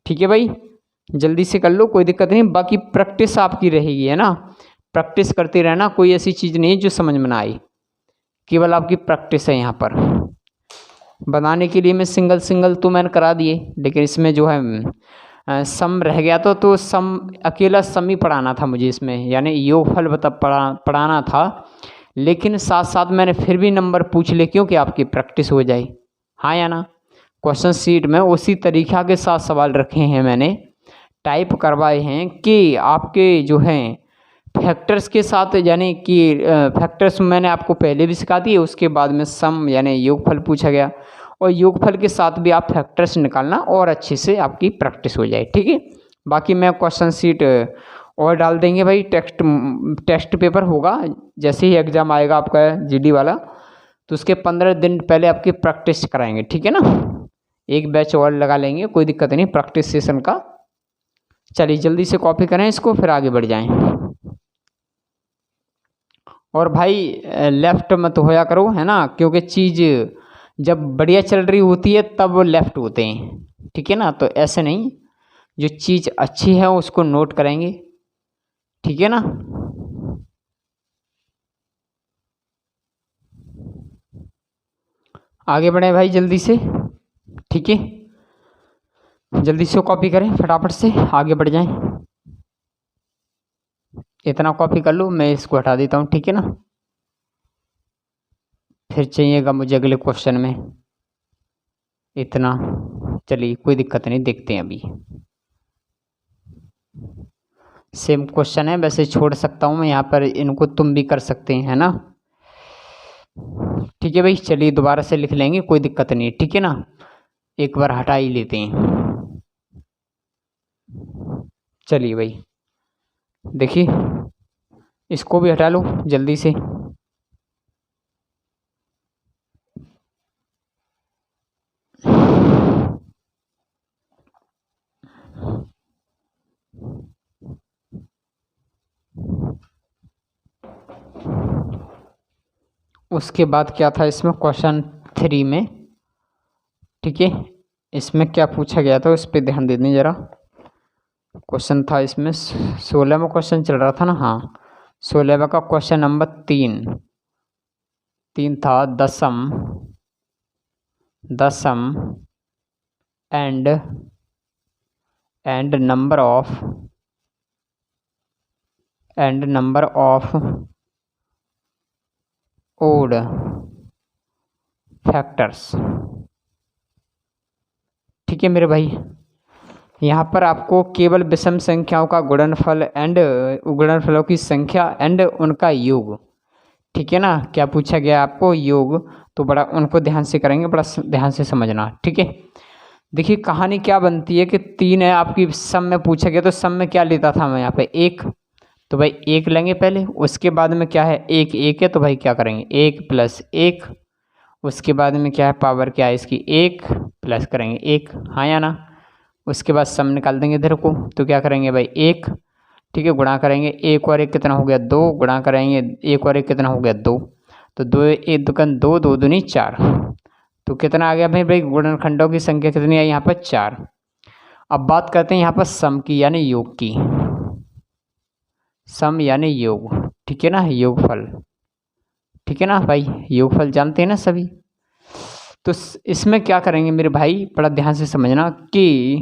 ठीक है भाई। जल्दी से कर लो, कोई दिक्कत नहीं, बाकी प्रैक्टिस आपकी रहेगी है ना, प्रैक्टिस करते रहना, कोई ऐसी चीज़ नहीं है जो समझ में ना आई, केवल आपकी प्रैक्टिस है। यहाँ पर बनाने के लिए मैं सिंगल तो मैंने करा दिए, लेकिन इसमें जो है सम रह गया तो सम अकेला सम ही पढ़ाना था मुझे इसमें, यानी योगफल पढ़ाना था, लेकिन साथ साथ मैंने फिर भी नंबर पूछ ले क्योंकि आपकी प्रैक्टिस हो जाए, हाँ या ना। क्वेश्चन शीट में उसी तरीक़ा के साथ सवाल रखे हैं, मैंने टाइप करवाए हैं कि आपके जो हैं फैक्टर्स के साथ, यानी कि फैक्टर्स मैंने आपको पहले भी सिखा दिए, उसके बाद में सम यानी योगफल पूछा गया, और योगफल के साथ भी आप फैक्टर्स निकालना और अच्छे से आपकी प्रैक्टिस हो जाए, ठीक है। बाकी मैं क्वेश्चन शीट और डाल देंगे भाई, टेस्ट पेपर होगा जैसे ही एग्ज़ाम आएगा आपका जीडी वाला, तो उसके 15 दिन पहले आपकी प्रैक्टिस कराएंगे, ठीक है ना। एक बैच और लगा लेंगे, कोई दिक्कत नहीं प्रैक्टिस सेशन का। चलिए जल्दी से कॉपी करें इसको, फिर आगे बढ़ जाएं। और भाई लेफ्ट मत होया करो है ना, क्योंकि चीज़ जब बढ़िया चल रही होती है तब वो लेफ्ट होते हैं, ठीक है ना। तो ऐसे नहीं, जो चीज़ अच्छी है उसको नोट करेंगे, ठीक है ना। आगे बढ़े भाई जल्दी से, ठीक है, जल्दी से कॉपी करें फटाफट से, आगे बढ़ जाएं। इतना कॉपी कर लो, मैं इसको हटा देता हूँ, ठीक है ना। फिर चाहिएगा मुझे अगले क्वेश्चन में इतना। चलिए कोई दिक्कत नहीं, देखते हैं अभी। सेम क्वेश्चन है, वैसे छोड़ सकता हूँ मैं यहाँ पर, इनको तुम भी कर सकते हैं, है ना। ठीक है भाई, चलिए दोबारा से लिख लेंगे, कोई दिक्कत नहीं, ठीक है ना। एक बार हटा ही लेते हैं। चलिए भाई देखिए, इसको भी हटा लो जल्दी से। उसके बाद क्या था इसमें क्वेश्चन 3 में, ठीक है, इसमें क्या पूछा गया था उस पर ध्यान दे दें ज़रा। क्वेश्चन था इसमें 16 में क्वेश्चन चल रहा था ना, हाँ 16 का क्वेश्चन नंबर 3 था, the sum and number of odd factors, ठीक है मेरे भाई। यहाँ पर आपको केवल विषम संख्याओं का गुणनफल एंड गुणनफलों की संख्या एंड उनका योग, ठीक है ना, क्या पूछा गया आपको, योग। तो बड़ा उनको ध्यान से करेंगे, बड़ा ध्यान से समझना, ठीक है। देखिए कहानी क्या बनती है कि 3 है आपकी, सम में पूछा गया, तो सम में क्या लेता था मैं यहाँ पे 1, तो भाई 1 लेंगे पहले, उसके बाद में क्या है 1 है, तो भाई क्या करेंगे 1 + 1, उसके बाद में क्या है पावर क्या है इसकी 1 प्लस करेंगे 1, हाँ या ना। उसके बाद सम निकाल देंगे इधर को, तो क्या करेंगे भाई 1, ठीक है, गुणा करेंगे 1 और 1 कितना हो गया 2, गुणा करेंगे 1 और 1 कितना हो गया 2, तो 2 1 दुकन 2, 2 दूनी 4, तो कितना आ गया भाई गुणनखंडों की संख्या कितनी है यहाँ पर 4। अब बात करते हैं यहाँ पर सम की यानी योग की, सम यानी योग, ठीक है ना, योगफल, ठीक है ना भाई, योगफल जानते हैं ना सभी। तो इसमें क्या करेंगे मेरे भाई, बड़ा ध्यान से समझना कि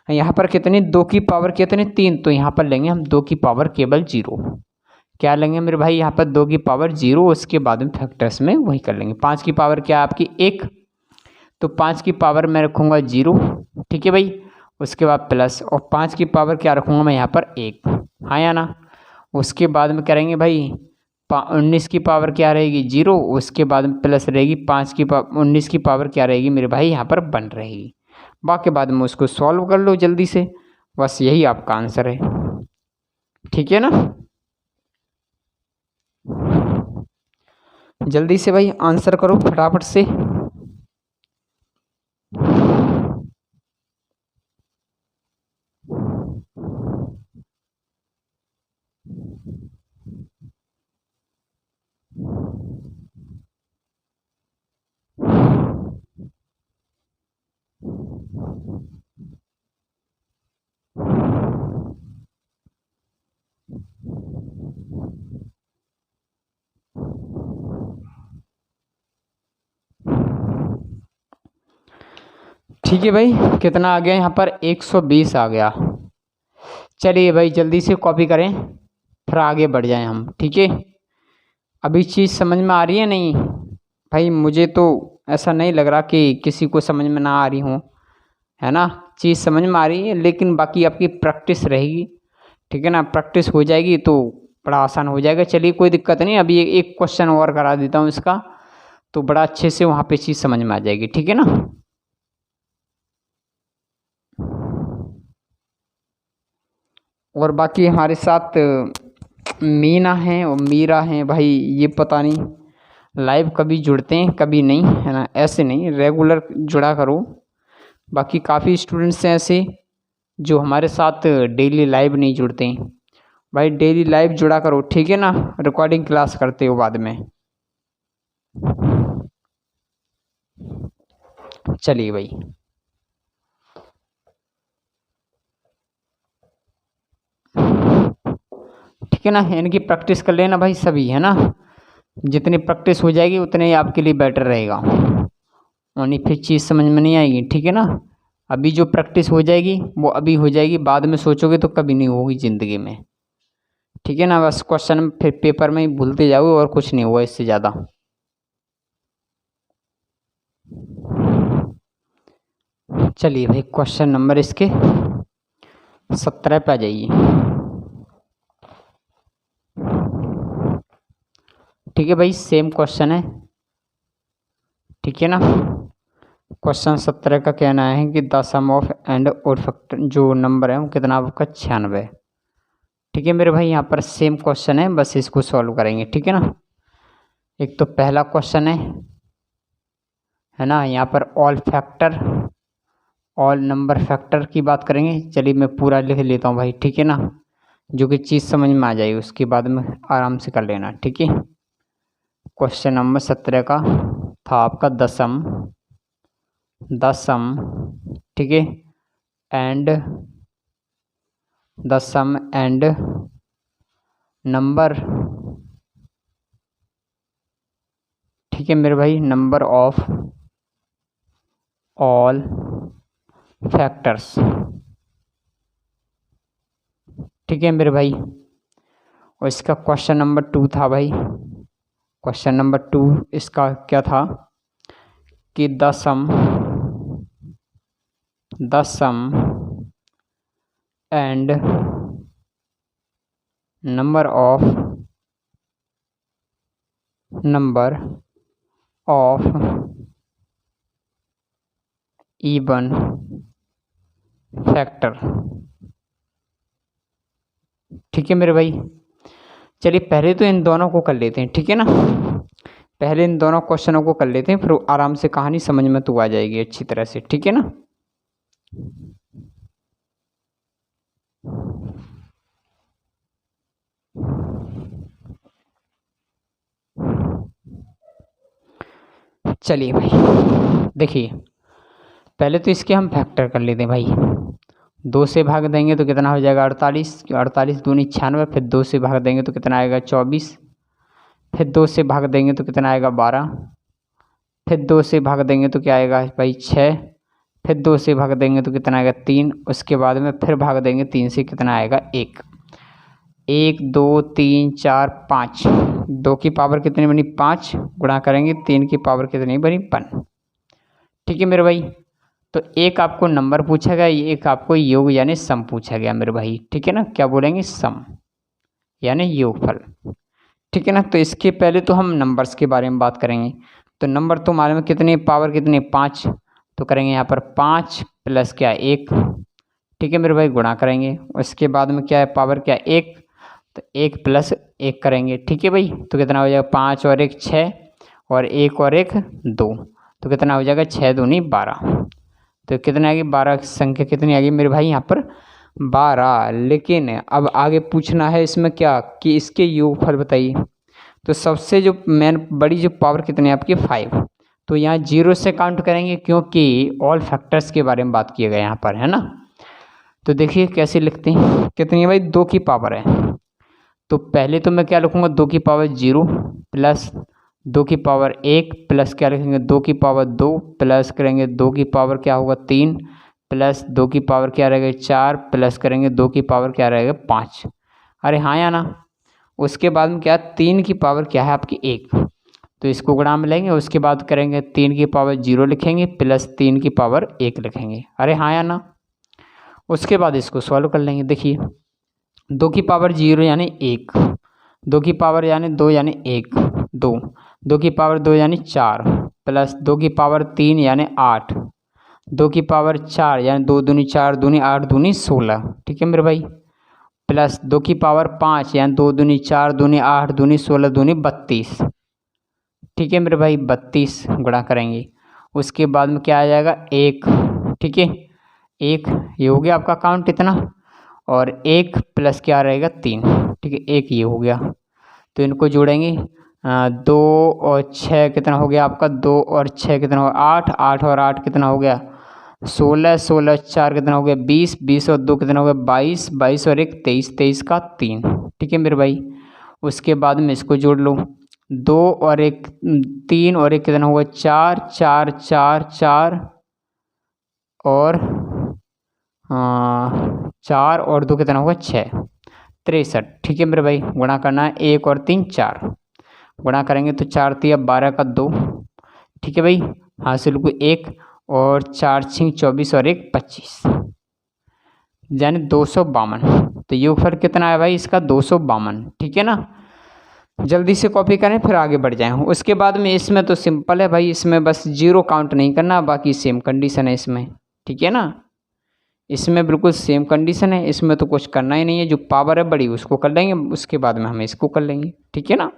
यहाँ पर कितनी 2 की पावर कितनी 3, तो यहाँ पर लेंगे हम 2 की पावर केवल 0, क्या लेंगे मेरे भाई यहाँ पर 2 की पावर 0, उसके बाद में फैक्टर्स में वही कर लेंगे। 5 की पावर क्या आपकी 1, तो 5 की पावर मैं रखूँगा 0, ठीक है भाई, उसके बाद प्लस, और 5 की पावर क्या रखूँगा मैं यहाँ पर 1, हाँ या ना। उसके बाद में करेंगे भाई 19 की पावर क्या रहेगी 0, उसके बाद में प्लस रहेगी 19 की पावर क्या रहेगी मेरे भाई यहाँ पर 1 रहेगी। बाकी बाद में उसको सॉल्व कर लो जल्दी से, बस यही आपका आंसर है, ठीक है ना। जल्दी से भाई आंसर करो फटाफट से। ठीक है भाई, कितना आ गया यहाँ पर 120 आ गया। चलिए भाई जल्दी से कॉपी करें, फिर आगे बढ़ जाएं हम, ठीक है। अभी चीज़ समझ में आ रही है नहीं भाई, मुझे तो ऐसा नहीं लग रहा कि किसी को समझ में ना आ रही हो, है ना। चीज़ समझ में आ रही है, लेकिन बाकी आपकी प्रैक्टिस रहेगी, ठीक है ना, प्रैक्टिस हो जाएगी तो बड़ा आसान हो जाएगा। चलिए कोई दिक्कत नहीं, अभी एक क्वेश्चन और करा देता हूँ इसका, तो बड़ा अच्छे से वहाँ पे चीज़ समझ में आ जाएगी, ठीक है ना। और बाकी हमारे साथ मीना हैं और मीरा हैं भाई, ये पता नहीं लाइव कभी जुड़ते हैं कभी नहीं, है ना, ऐसे नहीं, रेगुलर जुड़ा करो। बाकी काफ़ी स्टूडेंट्स हैं ऐसे जो हमारे साथ डेली लाइव नहीं जुड़ते हैं, भाई डेली लाइव जुड़ा करो, ठीक है ना, रिकॉर्डिंग क्लास करते हो बाद में। चलिए भाई, ठीक है ना, इनकी प्रैक्टिस कर लेना भाई सभी, है ना। जितनी प्रैक्टिस हो जाएगी उतने ही आपके लिए बेटर रहेगा, और फिर चीज़ समझ में नहीं आएगी, ठीक है ना। अभी जो प्रैक्टिस हो जाएगी वो अभी हो जाएगी, बाद में सोचोगे तो कभी नहीं होगी ज़िंदगी में, ठीक है ना। बस क्वेश्चन फिर पेपर में ही भूलते जाओगे और कुछ नहीं हुआ इससे ज़्यादा। चलिए भाई, क्वेश्चन नंबर इसके 17 पे आ जाइए, ठीक है भाई। सेम क्वेश्चन है, ठीक है ना। क्वेश्चन 17 का कहना है कि द सम ऑफ एंड और फैक्टर, जो नंबर है वो कितना आपका 96, ठीक है मेरे भाई। यहाँ पर सेम क्वेश्चन है, बस इसको सॉल्व करेंगे, ठीक है ना। एक तो पहला क्वेश्चन है ना, यहाँ पर all factor, all number factor की बात करेंगे। चलिए मैं पूरा लिख लेता हूँ भाई, ठीक है ना, जो कि चीज़ समझ में आ जाए उसके बाद में आराम से कर लेना, ठीक है। क्वेश्चन नंबर 17 का था आपका दसम, ठीक है, एंड दसम एंड नंबर, ठीक है मेरे भाई, नंबर ऑफ ऑल फैक्टर्स, ठीक है मेरे भाई। और इसका क्वेश्चन नंबर 2 था भाई, क्वेश्चन नंबर 2 इसका क्या था कि the sum and number of even factor, ठीक है मेरे भाई। चलिए पहले तो इन दोनों को कर लेते हैं, ठीक है ना। पहले इन दोनों क्वेश्चनों को कर लेते हैं, फिर आराम से कहानी समझ में तो आ जाएगी अच्छी तरह से, ठीक है ना। चलिए भाई देखिए, पहले तो इसके हम फैक्टर कर लेते हैं भाई। 2 से भाग देंगे तो कितना हो जाएगा 48, 48 दूनी 96, फिर 2 से भाग देंगे तो कितना आएगा 24, फिर 2 से भाग देंगे तो कितना आएगा 12, फिर 2 से भाग देंगे तो क्या आएगा भाई 6, फिर 2 से भाग देंगे तो कितना आएगा 3, उसके बाद में फिर भाग देंगे 3 से कितना आएगा 1, 1 2 3 4 5, 2 की पावर कितनी बनी 5, गुणा करेंगे 3 की पावर कितनी बनी 1, ठीक है मेरे भाई। तो एक आपको नंबर पूछा गया, एक आपको योग यानी सम पूछा गया मेरे भाई, ठीक है ना। क्या बोलेंगे सम यानी योगफल, ठीक है ना। तो इसके पहले तो हम नंबर्स के बारे में बात करेंगे। तो नंबर तो हमारे में कितनी पावर कितनी 5, तो करेंगे यहाँ पर 5 प्लस क्या 1, ठीक है मेरे भाई, गुणा करेंगे। उसके बाद में क्या है पावर क्या 1, तो 1 प्लस 1 करेंगे, ठीक है भाई। तो कितना हो जाएगा 5 और 1 6, और 1 और 1 2, तो कितना हो जाएगा 6 दूनी 12, तो कितना आएगी 12 संख्या कितनी आएगी मेरे भाई यहाँ पर 12। लेकिन अब आगे पूछना है इसमें क्या कि इसके योगफल बताइए। तो सबसे जो मेन बड़ी जो पावर कितनी है आपकी 5, तो यहाँ 0 से काउंट करेंगे क्योंकि ऑल फैक्टर्स के बारे में बात किया गया यहाँ पर, है ना। तो देखिए कैसे लिखते हैं, कितनी है भाई 2 की पावर है। तो पहले तो मैं क्या लिखूँगा 2 की पावर 0 प्लस 2 की पावर 1 प्लस क्या लिखेंगे 2 की पावर 2 प्लस करेंगे 2 की पावर क्या होगा 3 प्लस 2 की पावर क्या रहेगा 4 प्लस करेंगे 2 की पावर क्या रहेगा 5। अरे हाँ या ना। उसके बाद में क्या 3 की पावर क्या है आपकी 1, तो इसको गुणा में लेंगे। उसके बाद करेंगे 3 की पावर 0 लिखेंगे प्लस 3 की पावर 1 लिखेंगे। अरे हाँ या ना। उसके बाद इसको सॉल्व कर लेंगे। देखिए 2 की पावर 0 यानी 1, 2 की पावर यानी 2 यानी 1 2, 2 की पावर 2 यानी 4 प्लस 2 की पावर 3 यानी 8, 2 की पावर 4 यानी 2 दूनी 4 दूनी 8 दूनी 16, ठीक है मेरे भाई। प्लस 2 की पावर 5 यानी 2 दूनी 4 दूनी 8 दूनी 16 दूनी 32, ठीक है मेरे भाई 32 गुणा करेंगे। उसके बाद में क्या आ जाएगा 1, ठीक है 1, ये हो गया आपका काउंट इतना, और 1 प्लस क्या रहेगा 3, ठीक है 1 ये हो गया। तो इनको जोड़ेंगे 2 और 6 कितना हो गया आपका, 2 और 6 कितना हो गया 8, 8 और 8 कितना हो गया 16, 16 4 कितना हो गया 20, 20 और 2 कितना हो गया 22, 22 और 1 23, 23 का 3। ठीक है मेरे भाई, उसके बाद में इसको जोड़ लो, 2 और 1 3 और 1 कितना होगा 4, 4 4 4 और 4 और 2 कितना होगा 6, 63। ठीक है मेरे भाई, गुणा करना है 1 और 3 4, गुणा करेंगे तो 4 तिया 12 का 2। ठीक है भाई, हासिल को 1 और 4 6 24 और 1 25, यानी 252। तो योगफल कितना है भाई इसका 252। ठीक है ना, जल्दी से कॉपी करें फिर आगे बढ़ जाएं। उसके बाद में इसमें तो सिंपल है भाई, इसमें बस जीरो काउंट नहीं करना, बाकी सेम कंडीशन है इसमें। ठीक है ना, इसमें बिल्कुल सेम कंडीशन है, इसमें तो कुछ करना ही नहीं है, जो पावर है बड़ी उसको कर लेंगे, उसके बाद में हम इसको कर लेंगे। ठीक है ना,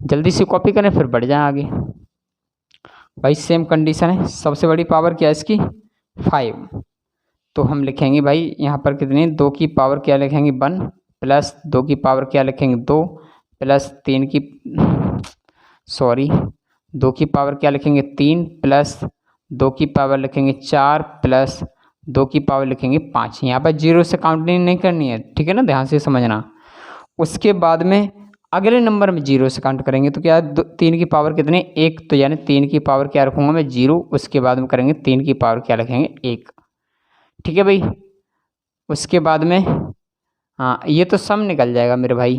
जल्दी से कॉपी करें फिर बढ़ जाएं आगे। भाई सेम कंडीशन है, सबसे बड़ी पावर क्या है इसकी 5, तो हम लिखेंगे भाई यहाँ पर कितनी 2 की पावर क्या लिखेंगे 1 प्लस 2 की पावर क्या लिखेंगे 2 प्लस 3 की 2 की पावर क्या लिखेंगे 3 प्लस 2 की पावर लिखेंगे 4 प्लस 2 की पावर लिखेंगे 5। यहाँ पर जीरो से काउंटिंग नहीं करनी है, ठीक है ना, ध्यान से समझना। उसके बाद में अगले नंबर में जीरो से काउंट करेंगे तो क्या 3 की पावर कितनी 1, तो यानी 3 की पावर क्या रखूँगा मैं 0, उसके बाद में करेंगे 3 की पावर क्या लिखेंगे 1। ठीक है भाई, उसके बाद में हाँ ये तो सम निकल जाएगा मेरे भाई,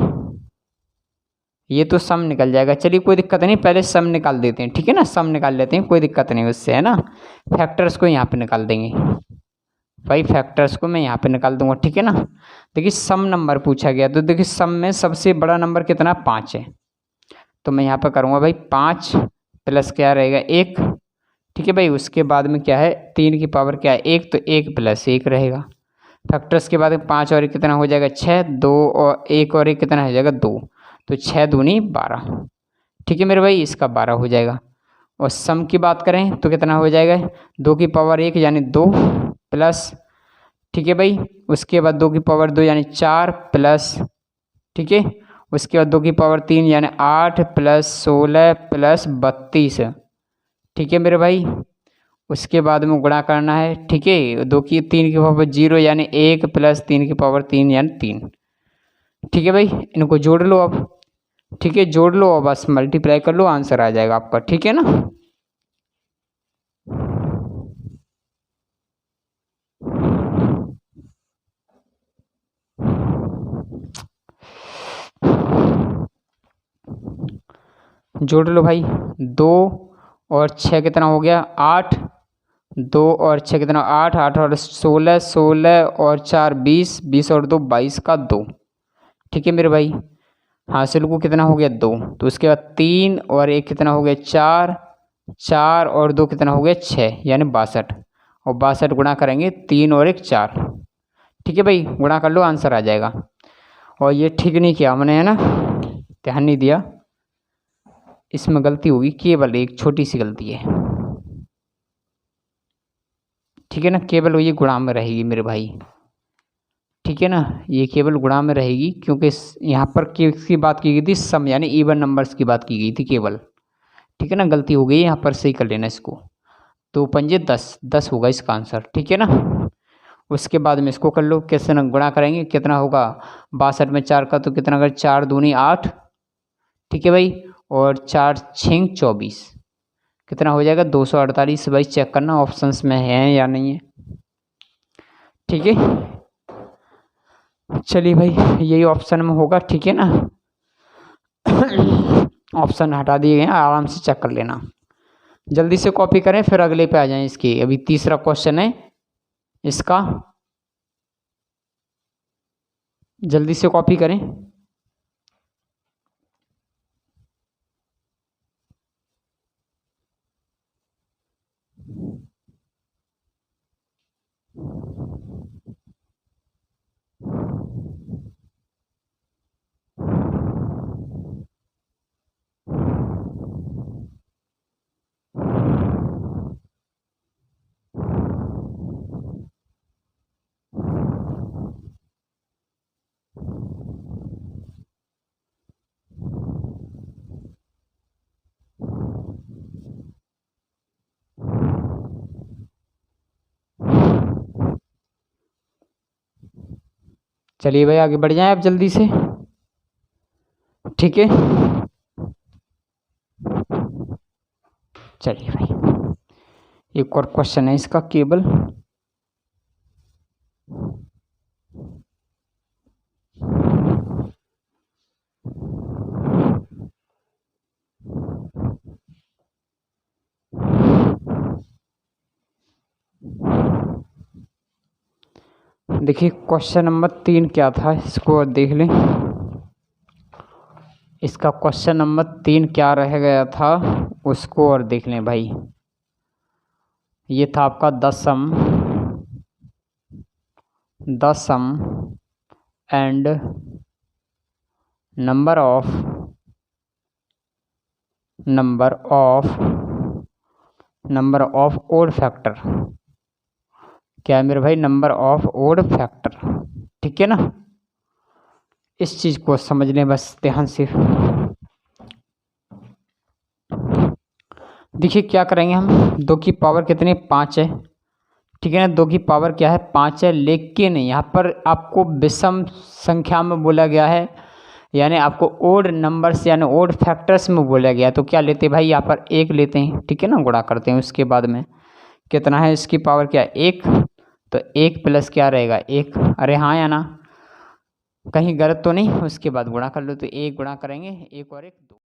ये तो सम निकल जाएगा। चलिए कोई दिक्कत नहीं, पहले सम निकाल देते हैं। ठीक है ना, सम निकाल लेते हैं, कोई दिक्कत नहीं उससे, है ना। फैक्टर्स को यहाँ पे निकाल देंगे भाई, फैक्टर्स को मैं यहाँ पे निकाल दूंगा। ठीक है ना, देखिए सम नंबर पूछा गया, तो देखिए सम में सबसे बड़ा नंबर कितना 5 है, तो मैं यहाँ पे करूँगा भाई 5 प्लस क्या रहेगा 1। ठीक है भाई, उसके बाद में क्या है 3 की पावर क्या है 1, तो 1 प्लस 1 रहेगा। फैक्टर्स के बाद में 5 और 1 कितना हो जाएगा 6, 2 और 1 और 1 कितना हो जाएगा 2, तो 6 दूनी 12। ठीक है मेरे भाई, इसका 12 हो जाएगा। और सम की बात करें तो कितना हो जाएगा 2 की पावर 1 यानी 2 प्लस, ठीक है भाई, उसके बाद 2 की पावर 2 यानी 4 प्लस, ठीक है, उसके बाद 2 की पावर 3 यानी 8 प्लस 16 प्लस 32। ठीक है मेरे भाई, उसके बाद में गुणा करना है। ठीक है, 3 की पावर 0 यानी 1 प्लस 3 की पावर 3 यानी 3। ठीक है भाई, इनको जोड़ लो अब। ठीक है, जोड़ लो और बस मल्टीप्लाई कर लो, आंसर आ जाएगा आपका। ठीक है ना, जोड़ लो भाई, 2 और 6 कितना हो गया 8, 2 और 6 कितना 8, 8 और 16, 16 और 4 20, 20 और 2 22 का 2। ठीक है मेरे भाई, हासिल को कितना हो गया 2, तो उसके बाद 3 और 1 कितना हो गया 4, 4 और 2 कितना हो गया 6 यानी 62, और 62 गुणा करेंगे 3 और 1 4। ठीक है भाई, गुणा कर लो, आंसर आ जाएगा। और ये ठीक नहीं किया हमने, है ना, ध्यान नहीं दिया, इसमें गलती होगी, केवल एक छोटी सी गलती है। ठीक है ना, केवल ये गुणा में रहेगी मेरे भाई। ठीक है ना, ये केवल गुणा में रहेगी, क्योंकि यहाँ पर किसकी बात की गई थी सम यानी इवन नंबर्स की बात की गई थी केवल। ठीक है ना, गलती हो गई, यहाँ पर सही कर लेना इसको। 2 पंजे 10, 10 होगा इसका आंसर। ठीक है ना, उसके बाद में इसको कर लो, कैसे ना गुणा करेंगे, कितना होगा 62 में 4 का, तो कितना अगर 4 दूनी 8। ठीक है भाई, और 4 6 24 कितना हो जाएगा 248। भाई चेक करना ऑप्शंस में है या नहीं है। ठीक है, चलिए भाई यही ऑप्शन में होगा। ठीक है ना, ऑप्शन हटा दिए गए हैं, आराम से चेक कर लेना। जल्दी से कॉपी करें फिर अगले पे आ जाएं। इसकी अभी तीसरा क्वेश्चन है इसका, जल्दी से कॉपी करें। चलिए भाई आगे बढ़ जाएं आप जल्दी से। ठीक है, चलिए भाई एक और क्वेश्चन है इसका केवल। देखिए क्वेश्चन नंबर 3 क्या था, इसको देख लें। इसका क्वेश्चन नंबर 3 क्या रह गया था उसको और देख लें भाई। ये था आपका the sum and number of odd factor. क्या है मेरे भाई, नंबर ऑफ ओड फैक्टर। ठीक है ना, इस चीज को समझ लें बस ध्यान से। देखिए क्या करेंगे हम, 2 की पावर कितनी 5 है। ठीक है ना, 2 की पावर क्या है 5 है, लेकिन यहाँ पर आपको विषम संख्या में बोला गया है, यानी आपको ओड नंबर्स यानी ओड फैक्टर्स में बोला गया है। तो क्या लेते हैं भाई, यहाँ पर 1 लेते हैं। ठीक है ना, गुणा करते हैं उसके बाद में कितना है, इसकी पावर क्या है 1, तो 1 प्लस क्या रहेगा 1। अरे हाँ या ना, कहीं गलत तो नहीं, उसके बाद गुणा कर लो। तो 1 गुणा करेंगे 1 और 1 2।